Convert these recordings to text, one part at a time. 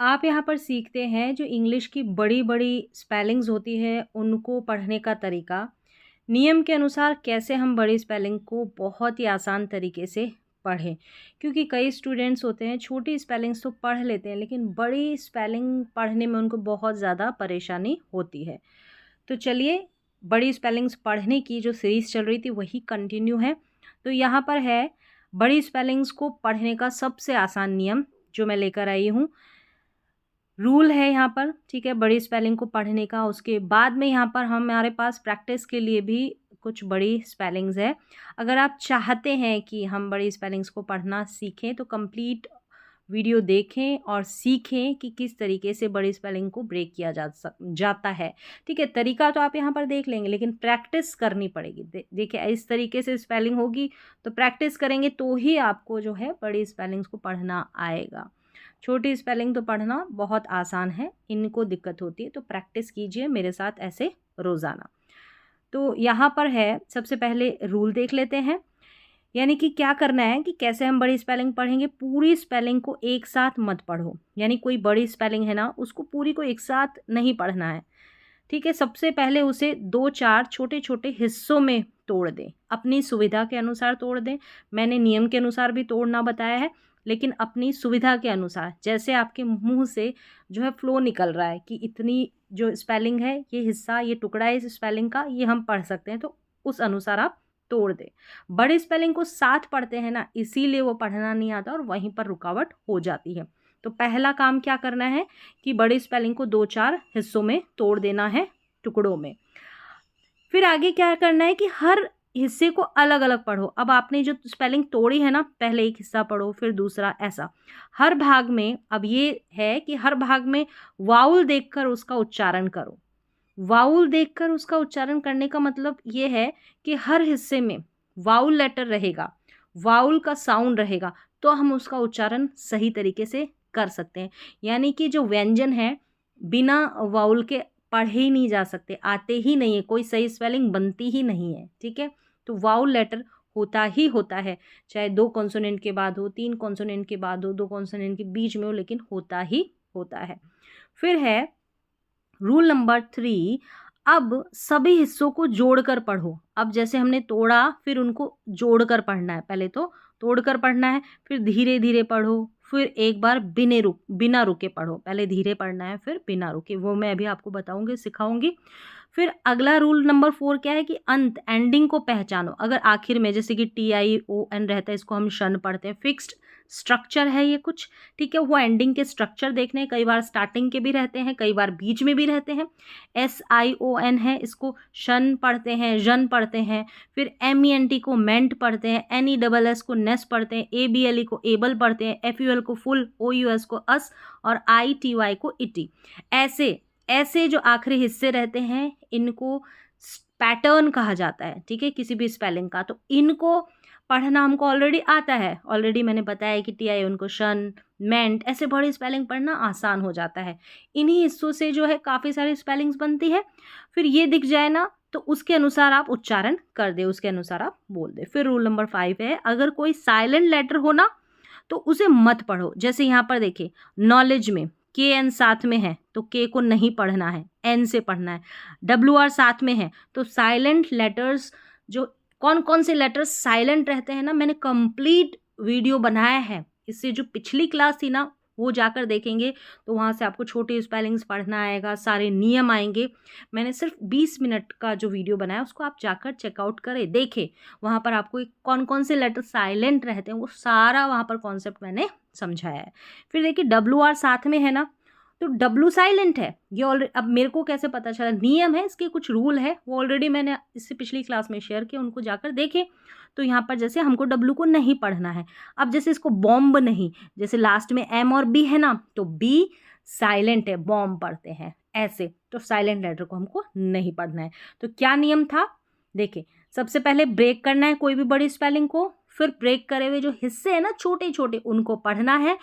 आप यहाँ पर सीखते हैं जो इंग्लिश की बड़ी-बड़ी स्पेलिंग्स होती है, उनको पढ़ने का तरीका। नियम के अनुसार कैसे हम बड़ी स्पेलिंग को बहुत ही आसान तरीके से पढ़ें। क्योंकि कई स्टूडेंट्स होते हैं छोटी स्पेलिंग्स तो पढ़ लेते हैं, लेकिन बड़ी स्पेलिंग पढ़ने में उनको बहुत ज़्यादा परेशानी होती है। तो चलिए, बड़ी स्पेलिंग्स पढ़ने की जो सीरीज़ चल रही थी वही कंटिन्यू है। तो यहाँ पर है बड़ी स्पेलिंग्स को पढ़ने का सबसे आसान नियम जो मैं लेकर आई हूँ। रूल है यहाँ पर, ठीक है, बड़ी स्पेलिंग को पढ़ने का। उसके बाद में यहाँ पर हमारे पास प्रैक्टिस के लिए भी कुछ बड़ी स्पेलिंग्स है। अगर आप चाहते हैं कि हम बड़ी स्पेलिंग्स को पढ़ना सीखें तो कंप्लीट वीडियो देखें और सीखें कि किस तरीके से बड़ी स्पेलिंग को ब्रेक किया जाता है। ठीक है, तरीका तो आप यहाँ पर देख लेंगे, लेकिन प्रैक्टिस करनी पड़ेगी। देखिए, इस तरीके से स्पेलिंग होगी तो प्रैक्टिस करेंगे तो ही आपको जो है बड़ी स्पेलिंग्स को पढ़ना आएगा। छोटी स्पेलिंग तो पढ़ना बहुत आसान है, इनको दिक्कत होती है तो प्रैक्टिस कीजिए मेरे साथ ऐसे रोज़ाना। तो यहाँ पर है, सबसे पहले रूल देख लेते हैं। यानी कि क्या करना है कि कैसे हम बड़ी स्पेलिंग पढ़ेंगे। पूरी स्पेलिंग को एक साथ मत पढ़ो, यानी कोई बड़ी स्पेलिंग है ना, उसको पूरी को एक साथ नहीं पढ़ना है। ठीक है, सबसे पहले उसे 2-4 छोटे-छोटे हिस्सों में तोड़ दें, अपनी सुविधा के अनुसार तोड़ दें। मैंने नियम के अनुसार भी तोड़ना बताया है, लेकिन अपनी सुविधा के अनुसार, जैसे आपके मुँह से जो है फ़्लो निकल रहा है कि इतनी जो स्पेलिंग है, ये हिस्सा, ये टुकड़ा है इस स्पेलिंग का, ये हम पढ़ सकते हैं, तो उस अनुसार आप तोड़ दें। बड़ी स्पेलिंग को साथ पढ़ते हैं ना, इसीलिए वो पढ़ना नहीं आता और वहीं पर रुकावट हो जाती है। तो पहला काम क्या करना है कि बड़ी स्पेलिंग को 2-4 हिस्सों में तोड़ देना है, टुकड़ों में। फिर आगे क्या करना है कि हर हिस्से को अलग-अलग पढ़ो। अब आपने जो स्पेलिंग तोड़ी है ना, पहले एक हिस्सा पढ़ो, फिर दूसरा, ऐसा। हर भाग में अब ये है कि हर भाग में वाउल देखकर उसका उच्चारण करो। वाउल देखकर उसका उच्चारण करने का मतलब ये है कि हर हिस्से में वाउल लेटर रहेगा, वाउल का साउंड रहेगा, तो हम उसका उच्चारण सही तरीके से कर सकते हैं। यानी कि जो व्यंजन है, बिना वाउल के पढ़े ही नहीं जा सकते, आते ही नहीं है, कोई सही स्पेलिंग बनती ही नहीं है। ठीक है, तो वाउल लेटर होता ही होता है, चाहे 2 कॉन्सोनेंट के बाद हो, 3 कॉन्सोनेंट के बाद हो, 2 कॉन्सोनेंट के बीच में हो, लेकिन होता ही होता है। फिर है रूल नंबर 3। अब सभी हिस्सों को जोड़कर पढ़ो। अब जैसे हमने तोड़ा, फिर उनको जोड़कर पढ़ना है। पहले तो तोड़कर पढ़ना है, फिर धीरे-धीरे पढ़ो, फिर एक बार बिना रुके पढ़ो। पहले धीरे पढ़ना है, फिर बिना रुके, वो मैं अभी आपको बताऊँगी, सिखाऊँगी। फिर अगला रूल नंबर 4 क्या है कि अंत, एंडिंग को पहचानो। अगर आखिर में जैसे कि TION रहता है, इसको हम शन पढ़ते हैं, फिक्स्ड स्ट्रक्चर है ये कुछ, ठीक है, वो एंडिंग के स्ट्रक्चर देखने हैं। कई बार स्टार्टिंग के भी रहते हैं, कई बार बीच में भी रहते हैं। SION है, इसको शन पढ़ते हैं, जन पढ़ते हैं। फिर MENT को मेंट पढ़ते हैं, NESS को नेस पढ़ते हैं, ABLE को एबल पढ़ते हैं, FUL को फुल, OUS को अस और ITY को इटी। ऐसे ऐसे जो आखिरी हिस्से रहते हैं, इनको पैटर्न कहा जाता है। ठीक है, किसी भी स्पेलिंग का, तो इनको पढ़ना हमको ऑलरेडी आता है। ऑलरेडी मैंने बताया कि TION को शन, मेंट, ऐसे बड़ी स्पेलिंग पढ़ना आसान हो जाता है। इन्हीं हिस्सों से जो है काफ़ी सारी स्पेलिंग्स बनती है। फिर ये दिख जाए ना, तो उसके अनुसार आप उच्चारण कर दें, उसके अनुसार आप बोल दें। फिर रूल नंबर 5 है, अगर कोई साइलेंट लेटर हो ना, तो उसे मत पढ़ो। जैसे यहाँ पर देखिए, नॉलेज में KN साथ में है तो K को नहीं पढ़ना है, N से पढ़ना है। WR साथ में है तो साइलेंट लेटर्स, जो कौन कौन से लेटर्स साइलेंट रहते हैं ना, मैंने कंप्लीट वीडियो बनाया है। इससे जो पिछली क्लास थी ना, वो जाकर देखेंगे तो वहाँ से आपको छोटी स्पेलिंग्स पढ़ना आएगा, सारे नियम आएंगे। मैंने सिर्फ 20 मिनट का जो वीडियो बनाया, उसको आप जाकर चेकआउट करें, देखें। वहाँ पर आपको कौन कौन से लेटर साइलेंट रहते हैं, वो सारा वहाँ पर कॉन्सेप्ट मैंने समझाया है। फिर देखिए, WR साथ में है ना, तो W साइलेंट है। ये ऑलरेडी, अब मेरे को कैसे पता चला, नियम है, इसके कुछ रूल है, वो ऑलरेडी मैंने इससे पिछली क्लास में शेयर किया, उनको जाकर देखें। तो यहाँ पर जैसे हमको W को नहीं पढ़ना है। अब जैसे इसको बॉम्ब नहीं, जैसे लास्ट में M और B है ना, तो B साइलेंट है, बॉम्ब पढ़ते हैं ऐसे, तो साइलेंट लेटर को हमको नहीं पढ़ना है। तो क्या नियम था, देखिए, सबसे पहले ब्रेक करना है कोई भी बड़ी स्पेलिंग को, फिर ब्रेक करे हुए जो हिस्से हैं ना छोटे छोटे, उनको पढ़ना है,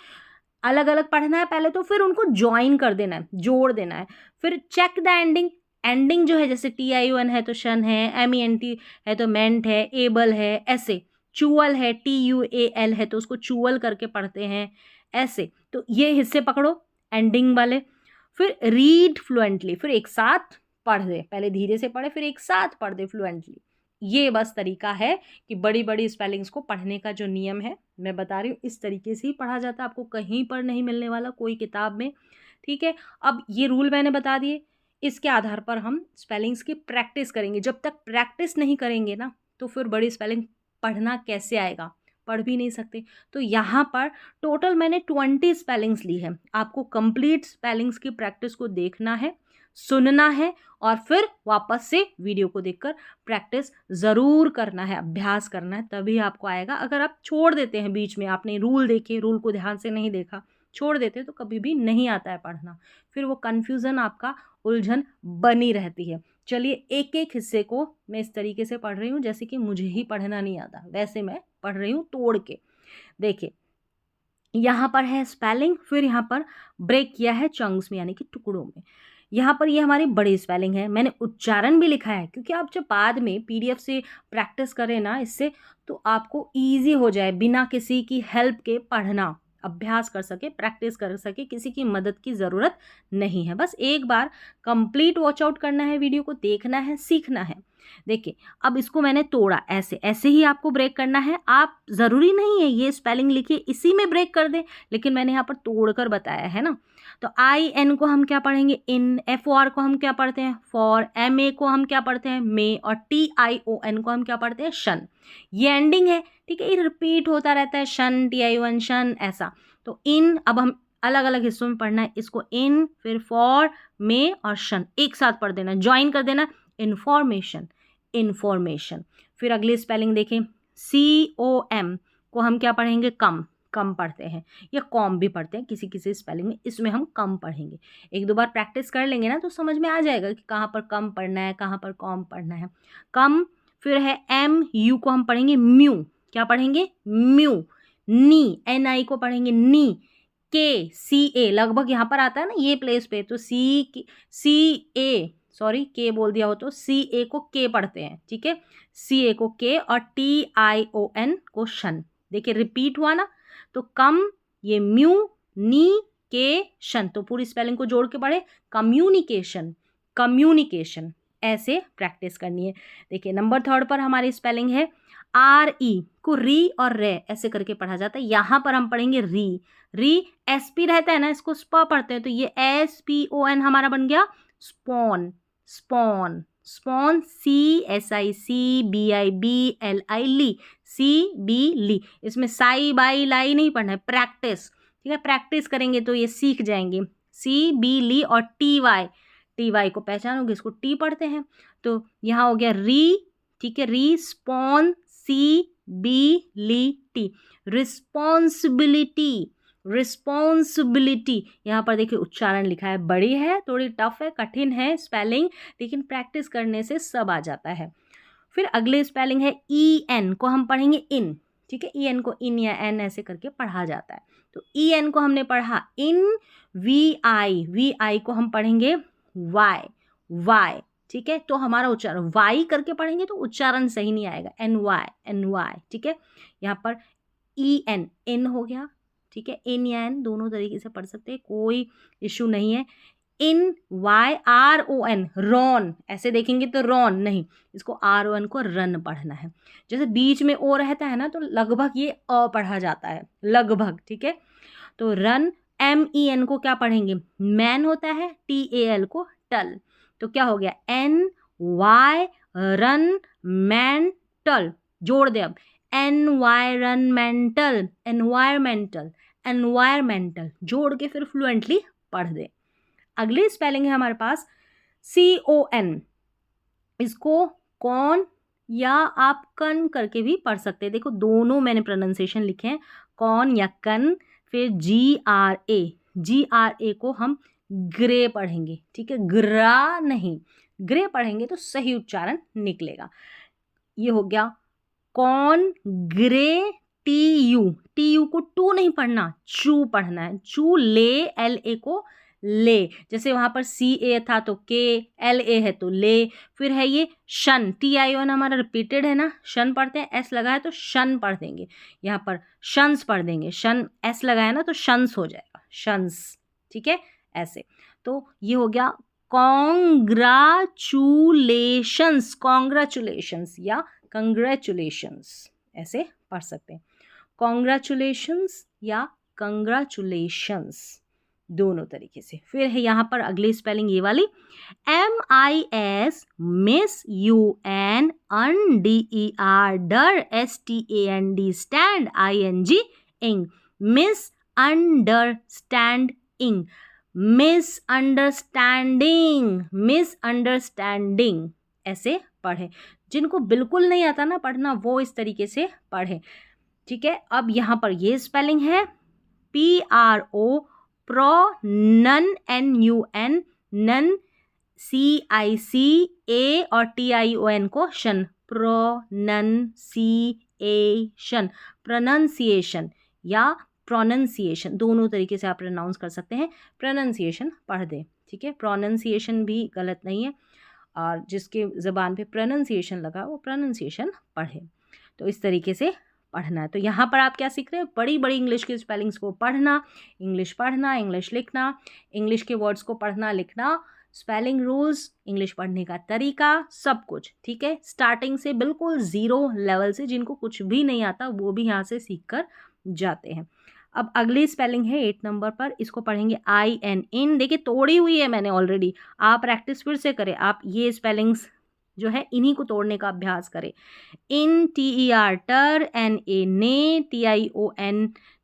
अलग अलग पढ़ना है पहले तो, फिर उनको ज्वाइन कर देना है, जोड़ देना है। फिर चेक द एंडिंग, एंडिंग जो है, जैसे TION है तो शन है, MENT है तो मेंट है, एबल है, ऐसे। चूअल है, TUAL है तो उसको चूअल करके पढ़ते हैं, ऐसे। तो ये हिस्से पकड़ो, एंडिंग वाले। फिर रीड फ्लुएंटली, फिर एक साथ पढ़ दे, पहले धीरे से पढ़े फिर एक साथ पढ़ दे फ्लुएंटली। ये बस तरीका है कि बड़ी बड़ी स्पेलिंग्स को पढ़ने का जो नियम है मैं बता रही हूँ, इस तरीके से ही पढ़ा जाता है, आपको कहीं पर नहीं मिलने वाला कोई किताब में। ठीक है, अब ये रूल मैंने बता दिए, इसके आधार पर हम स्पेलिंग्स की प्रैक्टिस करेंगे। जब तक प्रैक्टिस नहीं करेंगे ना तो फिर बड़ी स्पेलिंग पढ़ना कैसे आएगा, पढ़ भी नहीं सकते। तो यहाँ पर टोटल मैंने 20 स्पेलिंग्स ली है, आपको कंप्लीट स्पेलिंग्स की प्रैक्टिस को देखना है, सुनना है और फिर वापस से वीडियो को देखकर प्रैक्टिस ज़रूर करना है, अभ्यास करना है, तभी आपको आएगा। अगर आप छोड़ देते हैं बीच में, आपने रूल देखे, रूल को ध्यान से नहीं देखा, छोड़ देते तो कभी भी नहीं आता है पढ़ना, फिर वो कन्फ्यूज़न आपका, उलझन बनी रहती है। चलिए एक एक हिस्से को मैं इस तरीके से पढ़ रही हूँ जैसे कि मुझे ही पढ़ना नहीं आता, वैसे मैं पढ़ रही हूँ तोड़ के। देखिए यहाँ पर है स्पेलिंग, फिर यहाँ पर ब्रेक किया है चंक्स में यानी कि टुकड़ों में। यहाँ पर ये हमारी बड़ी स्पेलिंग है, मैंने उच्चारण भी लिखा है क्योंकि आप जब बाद में पीडीएफ से प्रैक्टिस करें ना इससे, तो आपको ईजी हो जाए, बिना किसी की हेल्प के पढ़ना, अभ्यास कर सके, प्रैक्टिस कर सके, किसी की मदद की ज़रूरत नहीं है। बस एक बार कंप्लीट वॉच आउट करना है, वीडियो को देखना है, सीखना है। देखिए अब इसको मैंने तोड़ा, ऐसे ऐसे ही आपको ब्रेक करना है। आप ज़रूरी नहीं है ये स्पेलिंग लिखिए इसी में ब्रेक कर दें, लेकिन मैंने यहाँ पर तोड़ कर बताया है ना। तो आई एन को हम क्या पढ़ेंगे इन, एफ ओ आर को हम क्या पढ़ते हैं फॉर, एम ए को हम क्या पढ़ते हैं मे, और टी आई ओ एन को हम क्या पढ़ते हैं शन। ये एंडिंग है, ठीक है, ये रिपीट होता रहता है, शन, टी आई ओ एन, शन, ऐसा। तो इन अब हम अलग अलग हिस्सों में पढ़ना है इसको, इन फिर फॉर, मे और शन एक साथ पढ़ देना, ज्वाइन कर देना, इन्फॉर्मेशन, इन्फॉर्मेशन। फिर अगली स्पेलिंग देखें, सी ओ एम को हम क्या पढ़ेंगे कम, कम पढ़ते हैं, या कॉम भी पढ़ते हैं किसी किसी स्पेलिंग में, इसमें हम कम पढ़ेंगे। एक दो बार प्रैक्टिस कर लेंगे ना तो समझ में आ जाएगा कि कहाँ पर कम पढ़ना है, कहाँ पर कॉम पढ़ना है, कम। फिर है एम यू को हम पढ़ेंगे म्यू, क्या पढ़ेंगे म्यू। नी, एन आई को पढ़ेंगे नी। के, सी ए लगभग यहाँ पर आता है ना ये प्लेस पे, तो सी ए, सॉरी के बोल दिया हो तो सी ए को के पढ़ते हैं, ठीक है, सी ए को के, और टी आई ओ एन को शन। देखिए रिपीट हुआ ना, तो कम, ये म्यू, नी, के, शन, तो पूरी स्पेलिंग को जोड़ के पढ़े, कम्युनिकेशन, कम्युनिकेशन। ऐसे प्रैक्टिस करनी है। देखिए नंबर 3 पर हमारी स्पेलिंग है आर ई को री और रे ऐसे करके पढ़ा जाता है, यहाँ पर हम पढ़ेंगे री। री एस पी रहता है ना, इसको स्प पढ़ते हैं, तो ये एस पी ओ एन हमारा बन गया स्पॉन, स्पॉन, स्पॉन, C S I C B I B L I ली, सी बी ली। इसमें साई बाई लाई नहीं पढ़ना है, प्रैक्टिस, ठीक है, प्रैक्टिस करेंगे तो ये सीख जाएंगे। सी बी ली, और टी वाई, टी वाई को पहचानोगे, इसको टी पढ़ते हैं, तो यहाँ हो गया री, ठीक है, री, स्पॉन, सी बी ली टी, रिस्पॉन्सिबिलिटी, रिस्पॉन्सिबिलिटी। यहाँ पर देखिए उच्चारण लिखा है, बड़ी है, थोड़ी टफ है, कठिन है स्पेलिंग, लेकिन प्रैक्टिस करने से सब आ जाता है। फिर अगले स्पेलिंग है ई एन को हम पढ़ेंगे इन, ठीक है, ई एन को इन या एन ऐसे करके पढ़ा जाता है, तो ई एन को हमने पढ़ा इन। वी आई को हम पढ़ेंगे वाई, वाई, ठीक है, तो हमारा उच्चारण वाई करके पढ़ेंगे तो उच्चारण सही नहीं आएगा, एन वाई, ठीक है। यहाँ पर ई एन, इन हो गया, ठीक है, इन या एन दोनों तरीके से पढ़ सकते हैं, कोई इशू नहीं है। In, Y, R O N, Ron, ऐसे देखेंगे तो रॉन नहीं, इसको आर ओ एन को रन पढ़ना है। जैसे बीच में ओ रहता है ना तो लगभग ये अ पढ़ा जाता है, लगभग, ठीक है, तो रन। एम ई एन को क्या पढ़ेंगे मैन होता है, टी ए एल को टल, तो क्या हो गया एन वाई रन मैन टल, जोड़ दे अब, एनवायरमेंटल, एनवायरमेंटल, एनवायरमेंटल, जोड़ के फिर फ्लुएंटली पढ़ दे। अगली स्पेलिंग है हमारे पास सी ओ एन, इसको कौन या आप कन करके भी पढ़ सकते हैं, देखो दोनों मैंने प्रोनाउंसिएशन लिखे हैं, कौन या कन। फिर जी आर ए को हम ग्रे पढ़ेंगे, ठीक है, ग्रा नहीं, ग्रे पढ़ेंगे तो सही उच्चारण निकलेगा। ये हो गया कौन ग्रे, टी यू को टू नहीं पढ़ना, चू पढ़ना है, चू। ले, एल ए को ले, जैसे वहाँ पर सी ए था तो के, एल ए है तो ले। फिर है ये शन, टी आई ओ एन हमारा रिपीटेड है ना, शन पढ़ते हैं, एस लगा है तो शन पढ़ देंगे, यहाँ पर शंस पढ़ देंगे, शन एस लगाया ना तो शंस हो जाएगा, शंस, ठीक है, ऐसे। तो ये हो गया कॉन्ग्रेचुलेशंस, कॉन्ग्रेचुलेशंस या कंग्रेचुलेशंस, ऐसे पढ़ सकते हैं। कॉन्ग्रेचुलेशंस या कंग्रेचुलेशंस, दोनों तरीके से। फिर है यहाँ पर अगली स्पेलिंग ये वाली, MISMISUNDERSTAND स्टैंड ING इंग, मिसअंडरस्टैंडिंग, मिसअंडरस्टैंडिंग, मिसअंडरस्टैंडिंग, ऐसे पढ़ें। जिनको बिल्कुल नहीं आता ना पढ़ना वो इस तरीके से पढ़ें, ठीक है। अब यहाँ पर ये स्पेलिंग है PRO nun NUN nun CICA और TION को शन, प्रोनंसिएशन, प्रोनंसिएशन या प्रोनंसिएशन, दोनों तरीके से आप प्रोनाउंस कर सकते हैं। प्रोनंसिएशन पढ़ दें, ठीक है। प्रोनंसिएशन भी गलत नहीं है, और जिसके ज़बान पे प्रोनंसिएशन लगा वो प्रोनंसिएशन पढ़े। तो इस तरीके से पढ़ना है। तो यहाँ पर आप क्या सीख रहे हैं, बड़ी बड़ी इंग्लिश की स्पेलिंग्स को पढ़ना, इंग्लिश लिखना, इंग्लिश के वर्ड्स को पढ़ना लिखना, स्पेलिंग रूल्स, इंग्लिश पढ़ने का तरीका, सब कुछ, ठीक है। स्टार्टिंग से बिल्कुल ज़ीरो लेवल से, जिनको कुछ भी नहीं आता वो भी यहाँ से सीख कर जाते हैं। अब अगली स्पेलिंग है 8 नंबर पर, इसको पढ़ेंगे IN इन। देखिए तोड़ी हुई है मैंने ऑलरेडी, आप प्रैक्टिस फिर से करें, आप ये स्पेलिंग्स जो है इन्हीं को तोड़ने का अभ्यास करें। इन, TER टर, NA ने,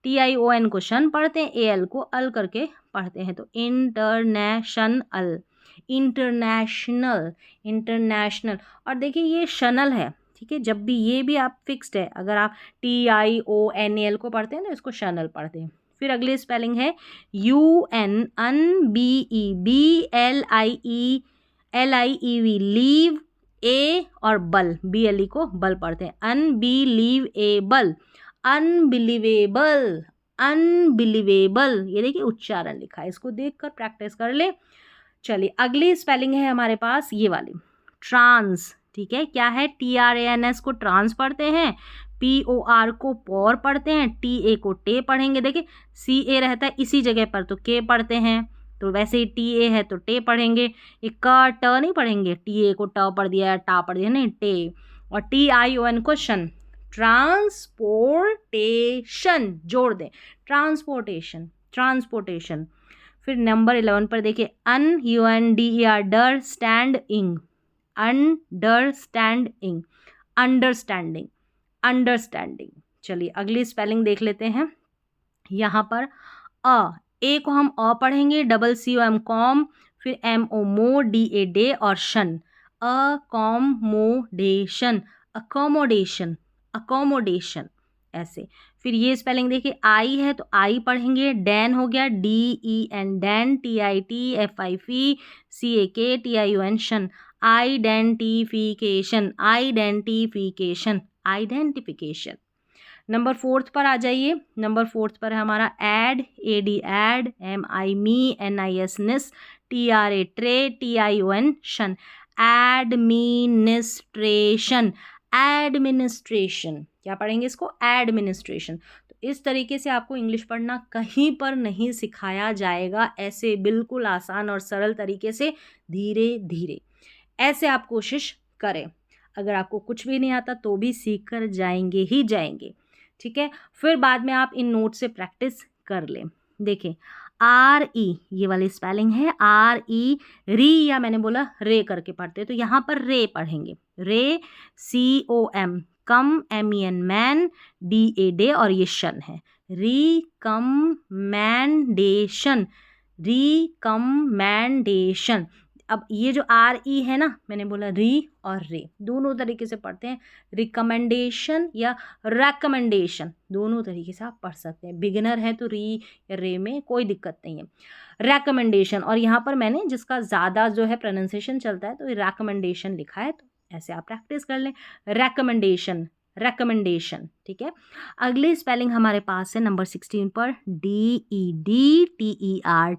TION को शन पढ़ते हैं, AL को अल करके पढ़ते हैं। तो इंटरनेशनल, इंटरनेशनल, इंटरनेशनल। और देखिए ये शनल है, ठीक है। जब भी ये भी आप फिक्स्ड है, अगर आप TIONAL को पढ़ते हैं तो इसको शनल पढ़ते हैं। फिर अगली स्पेलिंग है UN UNBEBLIEV लीव, ए और बल, BLE को बल पढ़ते हैं। अनबिलीवेबल, अनबिलीवेबल, अनबिलीवेबल, ये देखिए उच्चारण लिखा है, इसको देखकर प्रैक्टिस कर ले। चलिए अगली स्पेलिंग है हमारे पास ये वाली, ट्रांस, ठीक है। क्या है, TRANS को ट्रांस पढ़ते हैं, POR को पोर पढ़ते हैं, TA को टे पढ़ेंगे। देखिए CA रहता है इसी जगह पर तो के पढ़ते हैं, तो वैसे ही TA है तो टे पढ़ेंगे। एक क ट नहीं पढ़ेंगे, TA को ट पढ़ दिया, टा पढ़ दिया, नहीं टे। और TION को शन, ट्रांसपोर्टेशन, जोड़ दें, ट्रांसपोर्टेशन, ट्रांसपोर्टेशन। फिर नंबर 11 पर देखिए, UNDER डर स्टैंड इंग, अंडरस्टैंडिंग, अंडरस्टैंडिंग, अंडरस्टैंडिंग। चलिए अगली स्पेलिंग देख लेते हैं। यहाँ पर ए को हम पढ़ेंगे, CCOM कॉम, फिर MO मो, DA डे और शन, अकोमोडेशन, अकोमोडेशन, अकोमोडेशन, ऐसे। फिर ये स्पेलिंग देखिए, आई है तो आई पढ़ेंगे, डैन हो गया, DEN Dan, TITFIF CAK TION शन, आइडेंटिफिकेशन, आइडेंटिफिकेशन, आइडेंटिफिकेशन। नंबर 4 पर आ जाइए। नंबर 4 पर है हमारा एड, AD एड, MI मी, NIS निस, TRA ट्रे, TION शन, एडमिनिस्ट्रेशन, एडमिनिस्ट्रेशन। क्या पढ़ेंगे इसको, एडमिनिस्ट्रेशन। तो इस तरीके से आपको इंग्लिश पढ़ना कहीं पर नहीं सिखाया जाएगा, ऐसे बिल्कुल आसान और सरल तरीके से, धीरे धीरे। ऐसे आप कोशिश करें, अगर आपको कुछ भी नहीं आता तो भी सीख कर जाएंगे ही जाएंगे, ठीक है। फिर बाद में आप इन नोट से प्रैक्टिस कर लें। देखिए RE ये वाली स्पेलिंग है, RE री, या मैंने बोला रे करके पढ़ते हैं, तो यहाँ पर रे पढ़ेंगे, रे, COM कम, MEN मैन, DA डे और ये शन है, रिकमेंडेशन, रिकमेंडेशन। अब ये जो RE है ना, मैंने बोला री और रे, दोनों तरीके से पढ़ते हैं, रिकमेंडेशन या रेकमेंडेशन, दोनों तरीके से आप पढ़ सकते हैं। बिगिनर है तो री या रे में कोई दिक्कत नहीं है। रेकमेंडेशन, और यहाँ पर मैंने जिसका ज़्यादा जो है प्रोनाउंसिएशन चलता है तो ये रेकमेंडेशन लिखा है, तो ऐसे आप प्रैक्टिस कर लें, रेकमेंडेशन, रेकमेंडेशन, ठीक है। अगली स्पेलिंग हमारे पास है नंबर 16 पर, DEDTER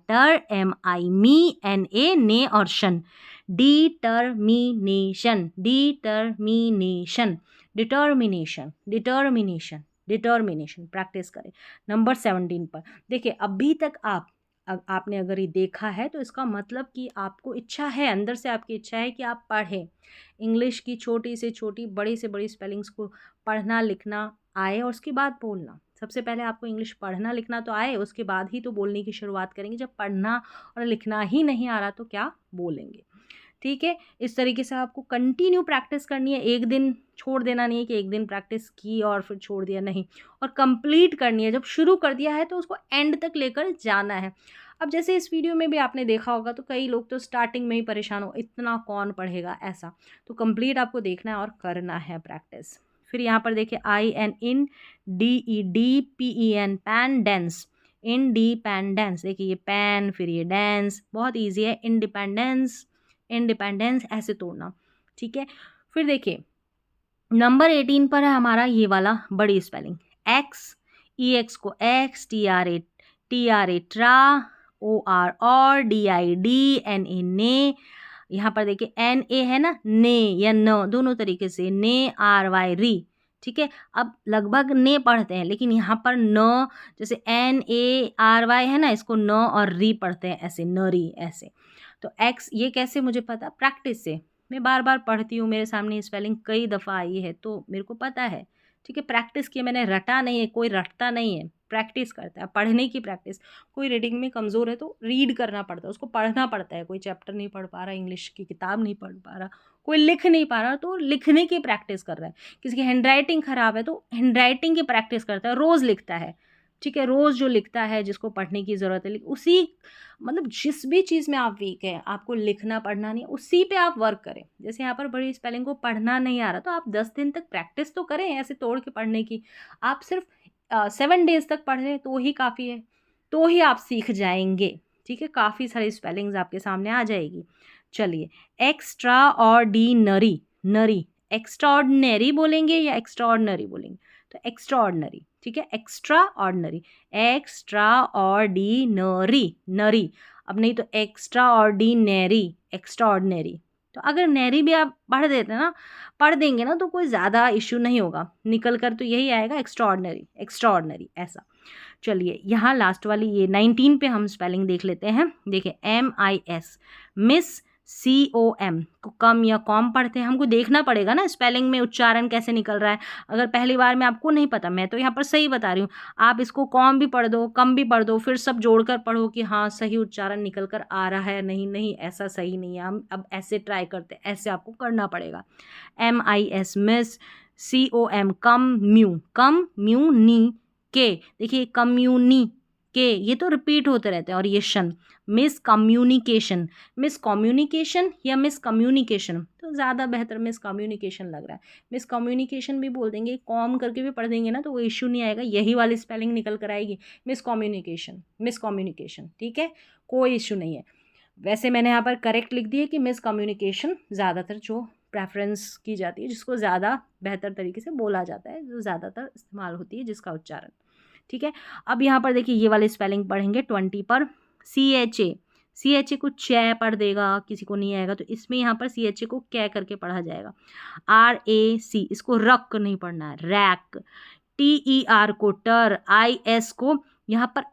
टर, MI मी, NA ने और शन, determination, determination, determination, determination, determination. Practice करें। नंबर 17 पर देखिए, अभी तक आप आपने अगर ये देखा है तो इसका मतलब कि आपको इच्छा है, अंदर से आपकी इच्छा है कि आप पढ़ें। इंग्लिश की छोटी से छोटी, बड़ी से बड़ी स्पेलिंग्स को पढ़ना लिखना आए और उसके बाद बोलना। सबसे पहले आपको इंग्लिश पढ़ना लिखना तो आए, उसके बाद ही तो बोलने की शुरुआत करेंगे। जब पढ़ना और लिखना ही नहीं आ रहा तो क्या बोलेंगे। ठीक है, इस तरीके से आपको कंटिन्यू प्रैक्टिस करनी है। एक दिन छोड़ देना नहीं है कि एक दिन प्रैक्टिस की और फिर छोड़ दिया, नहीं। और कंप्लीट करनी है। जब शुरू कर दिया है तो उसको एंड तक लेकर जाना है। अब जैसे इस वीडियो में भी आपने देखा होगा तो कई लोग तो स्टार्टिंग में ही परेशान हो, इतना कौन पढ़ेगा ऐसा। तो कंप्लीट आपको देखना है और करना है प्रैक्टिस। फिर यहाँ पर देखिए ININDEDPEN, पैन डेंस, इंडिपेंडेंस। देखिए ये पैन, फिर ये डेंस, बहुत ईजी है। इंडिपेंडेंस, इंडिपेंडेंस ऐसे तोड़ना। ठीक है, फिर देखिए नंबर 18 पर है हमारा ये वाला बड़ी स्पेलिंग एक्स। EX को x, TRA ट्रा, OR DID, NA ने। यहाँ पर देखिए NA है ना, ने या न, दोनों तरीके से, ने RY री। ठीक है, अब लगभग ने पढ़ते हैं लेकिन यहाँ पर न, जैसे NARY है ना, इसको न और री पढ़ते हैं ऐसे, नरी ऐसे। तो एक्स ये कैसे मुझे पता, प्रैक्टिस से। मैं बार बार पढ़ती हूँ, मेरे सामने स्पेलिंग कई दफ़ा आई है तो मेरे को पता है। ठीक है, प्रैक्टिस की, मैंने रटा नहीं है, कोई रटता नहीं है, प्रैक्टिस करता है, पढ़ने की प्रैक्टिस। कोई रीडिंग में कमज़ोर है तो रीड करना पड़ता है, उसको पढ़ना पड़ता है। कोई चैप्टर नहीं पढ़ पा रहा, इंग्लिश की किताब नहीं पढ़ पा रहा, कोई लिख नहीं पा रहा तो लिखने की प्रैक्टिस कर रहा है। किसी की हैंड राइटिंग ख़राब है तो हैंड राइटिंग की प्रैक्टिस करता है, रोज़ लिखता है। ठीक है, रोज़ जो लिखता है, जिसको पढ़ने की ज़रूरत है, उसी मतलब जिस भी चीज़ में आप वीक हैं, आपको लिखना पढ़ना नहीं, उसी पे आप वर्क करें। जैसे यहाँ पर बड़ी स्पेलिंग को पढ़ना नहीं आ रहा तो आप 10 दिन तक प्रैक्टिस तो करें ऐसे तोड़ के पढ़ने की। आप सिर्फ 7 डेज़ तक पढ़ें तो ही काफ़ी है, तो ही आप सीख जाएंगे। ठीक है, काफ़ी सारी स्पेलिंग्स आपके सामने आ जाएगी। चलिए, एक्स्ट्रा ऑर्डिनरी, नरी, एक्स्ट्राऑर्डिनरी बोलेंगे या एक्स्ट्राऑर्डिनरी बोलेंगे, तो एक्स्ट्राऑर्डिनरी। ठीक है, एक्स्ट्रा ऑर्डिनरी, एक्स्ट्रा ऑर्डिनरी, नरी। अब नहीं तो एक्स्ट्रा ऑर्डिनरी, एक्स्ट्रा ऑर्डिनरी। तो अगर नरी भी आप पढ़ देते ना, पढ़ देंगे ना तो कोई ज़्यादा इश्यू नहीं होगा, निकल कर तो यही आएगा, एक्स्ट्रा ऑर्डिनरी, एक्स्ट्रा ऑर्डिनरी ऐसा। चलिए, यहाँ लास्ट वाली ये 19 पे हम स्पेलिंग देख लेते हैं। देखिए MIS, मिस, COM को कम या कॉम पढ़ते हैं। हमको देखना पड़ेगा ना स्पेलिंग में उच्चारण कैसे निकल रहा है। अगर पहली बार में आपको नहीं पता, मैं तो यहाँ पर सही बता रही हूँ, आप इसको कॉम भी पढ़ दो, कम भी पढ़ दो, फिर सब जोड़कर पढ़ो कि हाँ सही उच्चारण निकल कर आ रहा है। नहीं नहीं, ऐसा सही नहीं है, हम अब ऐसे ट्राई करते हैं, ऐसे आपको करना पड़ेगा। MIS, मिस, COM कम, म्यू नी के। देखिए कम्यूनी के, ये तो रिपीट होते रहते हैं, और ये शन, मिस कम्युनिकेशन, मिस कम्युनिकेशन या मिस कम्युनिकेशन, तो ज़्यादा बेहतर मिस कम्युनिकेशन लग रहा है। मिस कम्युनिकेशन भी बोल देंगे, कॉम करके भी पढ़ देंगे ना तो वो इश्यू नहीं आएगा, यही वाली स्पेलिंग निकल कर आएगी, मिस कम्युनिकेशन, मिस कम्युनिकेशन। ठीक है, कोई इश्यू नहीं है। वैसे मैंने यहाँ पर करेक्ट लिख दिया कि मिस कम्युनिकेशन ज़्यादातर जो प्रेफरेंस की जाती है, जिसको ज़्यादा बेहतर तरीके से बोला जाता है, जो ज़्यादातर इस्तेमाल होती है जिसका उच्चारण। ठीक है, अब यहाँ पर देखिए ये वाली स्पेलिंग पढ़ेंगे 20 पर। CHA को चे पढ़ देगा, किसी को नहीं आएगा तो इसमें यहाँ पर CHA को कै करके पढ़ा जाएगा। RAC, इसको रक नहीं पढ़ना है, रैक। TER को टर, IS को यहाँ पर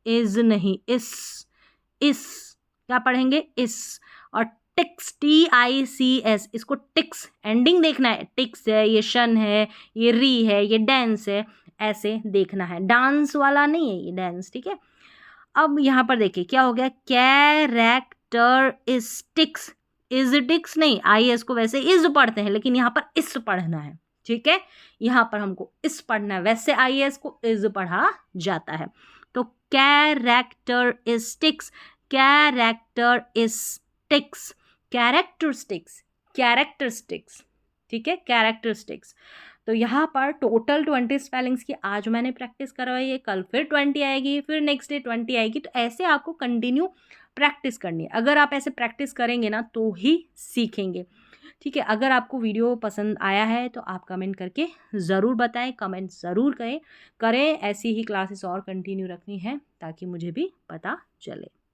इज नहीं, इस क्या पढ़ेंगे, इस। और टिक्स, TICS, इसको टिक्स, एंडिंग देखना है, टिक्स है, ये शन है, ये री है, ये डेंस है, ऐसे देखना है, डांस वाला नहीं है ये, डांस। ठीक है, अब यहाँ पर देखिए क्या हो गया, कैरेक्टरिस्टिक्स, इजटिक्स नहीं, IS को वैसे इज पढ़ते हैं लेकिन यहाँ पर इस पढ़ना है। ठीक है, यहाँ पर हमको इस पढ़ना है, वैसे IS को इज पढ़ा जाता है। तो कैरेक्टरिस्टिक्स, कैरेक्टरिस्टिक्स, कैरेक्टरिस्टिक्स। ठीक है, कैरेक्टरिस्टिक्स। तो यहाँ पर टोटल 20 स्पेलिंग्स की आज मैंने प्रैक्टिस करवाई है, कल फिर 20 आएगी, फिर नेक्स्ट डे 20 आएगी। तो ऐसे आपको कंटिन्यू प्रैक्टिस करनी है। अगर आप ऐसे प्रैक्टिस करेंगे ना तो ही सीखेंगे। ठीक है, अगर आपको वीडियो पसंद आया है तो आप कमेंट करके ज़रूर बताएं, कमेंट ज़रूर करें। ऐसी ही क्लासेस और कंटिन्यू रखनी है ताकि मुझे भी पता चले।